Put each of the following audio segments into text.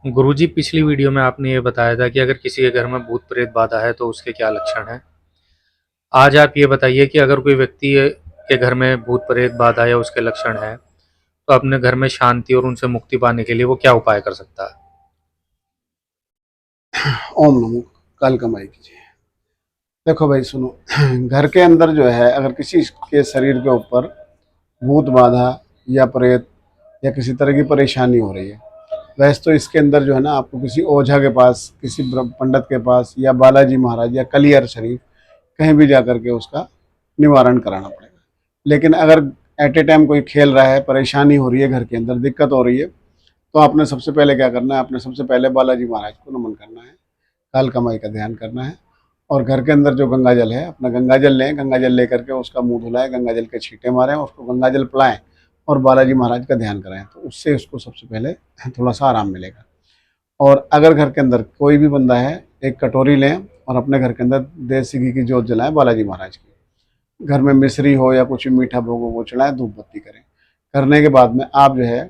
गुरुजी, पिछली वीडियो में आपने ये बताया था कि अगर किसी के घर में भूत प्रेत बाधा है तो उसके क्या लक्षण हैं। आज आप ये बताइए कि अगर कोई व्यक्ति के घर में भूत प्रेत बाधा या उसके लक्षण है तो अपने घर में शांति और उनसे मुक्ति पाने के लिए वो क्या उपाय कर सकता है। ओम नमो काल कमाई कीजिए। देखो भाई सुनो, घर के अंदर जो है अगर किसी के शरीर के ऊपर भूत बाधा या प्रेत या किसी तरह की परेशानी हो रही है, वैसे तो इसके अंदर जो है ना आपको किसी ओझा के पास, किसी पंडित के पास या बालाजी महाराज या कलियर शरीफ कहीं भी जा करके उसका निवारण कराना पड़ेगा। लेकिन अगर एट ए टाइम कोई खेल रहा है, परेशानी हो रही है, घर के अंदर दिक्कत हो रही है, तो आपने सबसे पहले क्या करना है, आपने सबसे पहले बालाजी महाराज को नमन करना है, काल कमाई का ध्यान करना है। और घर के अंदर जो गंगा जल है, अपना गंगा जल लें, गंगा जल लेकर के उसका मुंह धुलाएं, गंगा जल के छींटे मारें, उसको गंगा जल पिलाएं और बालाजी महाराज का ध्यान कराएं, तो उससे उसको सबसे पहले थोड़ा सा आराम मिलेगा। और अगर घर के अंदर कोई भी बंदा है, एक कटोरी लें और अपने घर के अंदर देसी घी की जोत जलाएं बालाजी महाराज की। घर में मिश्री हो या कुछ भी मीठा भोग हो वो चढ़ाएं, धूप बत्ती करें। करने के बाद में आप जो है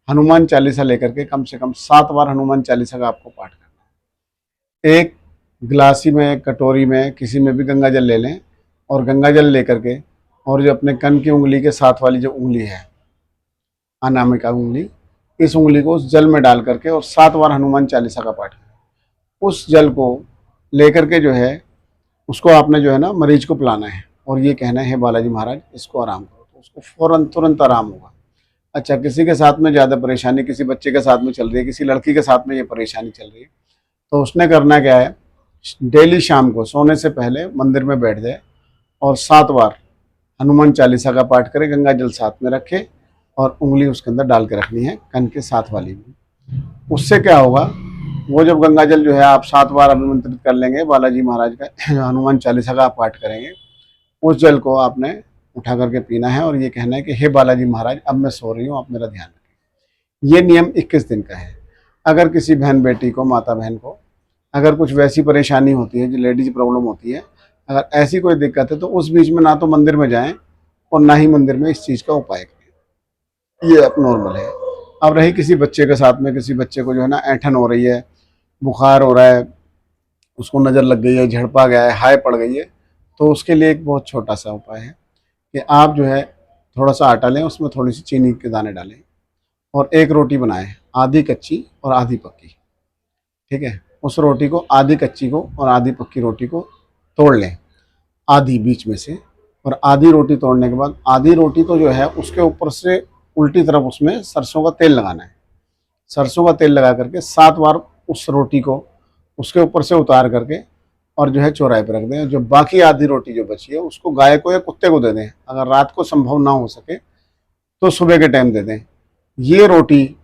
हनुमान चालीसा लेकर के कम से कम 7 बार हनुमान चालीसा का आपको पाठ करना है। एक गिलासी में, कटोरी में, किसी में भी गंगा जल ले लें और गंगा जल लेकर के और जो अपने कन की उंगली के साथ वाली जो उंगली है, अनामिका उंगली, इस उंगली को उस जल में डाल करके और 7 बार हनुमान चालीसा का पाठ करें। उस जल को लेकर के जो है उसको आपने जो है ना मरीज को पिलाना है और ये कहना है, हे बालाजी महाराज इसको आराम करो, तो उसको फौरन तुरंत आराम होगा। अच्छा, किसी के साथ में ज़्यादा परेशानी, किसी बच्चे के साथ में चल रही है, किसी लड़की के साथ में ये परेशानी चल रही है, तो उसने करना क्या है, डेली शाम को सोने से पहले मंदिर में बैठ जाए और 7 बार हनुमान चालीसा का पाठ करें, गंगा जल साथ में रखे और उंगली उसके अंदर डाल के रखनी है, कन के साथ वाली में। उससे क्या होगा, वो जब गंगा जल जो है आप 7 बार अभिमंत्रित कर लेंगे बालाजी महाराज का, हनुमान चालीसा का आप पाठ करेंगे, उस जल को आपने उठा करके पीना है और ये कहना है कि हे बालाजी महाराज अब मैं सो रही हूँ, आप मेरा ध्यान रखें। ये नियम 21 दिन का है। अगर किसी बहन बेटी को, माता बहन को अगर कुछ वैसी परेशानी होती है जो लेडीज प्रॉब्लम होती है, अगर ऐसी कोई दिक्कत है, तो उस बीच में ना तो मंदिर में जाएं और ना ही मंदिर में इस चीज़ का उपाय करें। ये अब नॉर्मल है। अब रही किसी बच्चे के साथ में, किसी बच्चे को जो है ना ऐंठन हो रही है, बुखार हो रहा है, उसको नज़र लग गई है, झड़पा गया है, हाय पड़ गई है, तो उसके लिए एक बहुत छोटा सा उपाय है कि आप जो है थोड़ा सा आटा लें, उसमें थोड़ी सी चीनी के दाने डालें और एक रोटी बनाएं, आधी कच्ची और आधी पक्की। ठीक है, उस रोटी को, आधी कच्ची को और आधी पक्की रोटी को तोड़ लें आधी बीच में से, और आधी रोटी तोड़ने के बाद आधी रोटी तो जो है उसके ऊपर से उल्टी तरफ उसमें सरसों का तेल लगाना है। सरसों का तेल लगा करके 7 बार उस रोटी को उसके ऊपर से उतार करके और जो है चौराहे पर रख दें। जो बाकी आधी रोटी जो बची है उसको गाय को या कुत्ते को दे दें। अगर रात को संभव ना हो सके तो सुबह के टाइम दे दें। ये रोटी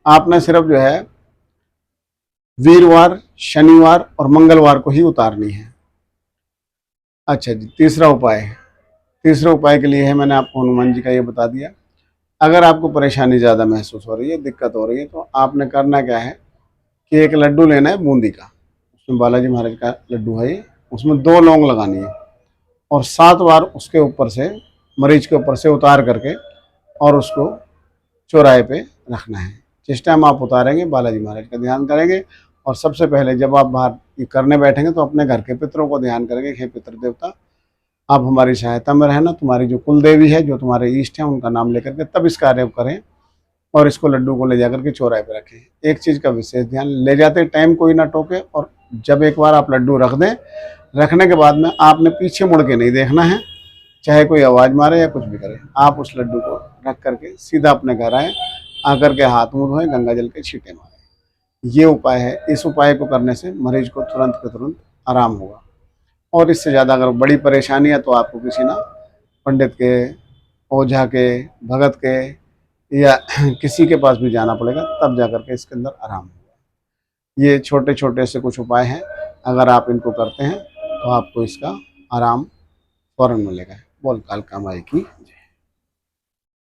आपने सिर्फ जो है वीरवार, शनिवार और मंगलवार को ही उतारनी है। अच्छा जी, तीसरा उपाय है। तीसरे उपाय के लिए है, मैंने आपको हनुमान जी का ये बता दिया। अगर आपको परेशानी ज़्यादा महसूस हो रही है, दिक्कत हो रही है, तो आपने करना क्या है कि एक लड्डू लेना है बूंदी का, उसमें बालाजी महाराज का लड्डू है ये, उसमें 2 लौंग लगानी है और 7 बार उसके ऊपर से, मरीज के ऊपर से उतार करके और उसको चौराहे पे रखना है। जिस टाइम आप उतारेंगे बालाजी महाराज का ध्यान करेंगे और सबसे पहले जब आप बाहर ये करने बैठेंगे तो अपने घर के पितरों को ध्यान करेंगे, हे पितृ देवता आप हमारी सहायता में रहना, तुम्हारी जो कुल देवी है, जो तुम्हारे इष्ट हैं, उनका नाम लेकर के तब इस कार्य को करें और इसको लड्डू को ले जाकर के चौराहे पे रखें। एक चीज़ का विशेष ध्यान, ले जाते टाइम कोई ना टोके, और जब एक बार आप लड्डू रख दें, रखने के बाद में आपने पीछे मुड़ के नहीं देखना है, चाहे कोई आवाज़ मारे या कुछ भी करे, आप उस लड्डू को रख करके सीधा अपने घर आए, आकर के हाथ मुँह धोएं, गंगा जल के छींटे मारें। ये उपाय है। इस उपाय को करने से मरीज को तुरंत के तुरंत आराम होगा। और इससे ज़्यादा अगर बड़ी परेशानी है तो आपको किसी ना पंडित के, ओझा के, भगत के या किसी के पास भी जाना पड़ेगा, तब जा कर के इसके अंदर आराम होगा। ये छोटे छोटे से कुछ उपाय हैं, अगर आप इनको करते हैं तो आपको इसका आराम फ़ौरन मिलेगा। बोल काल कामाई की जय।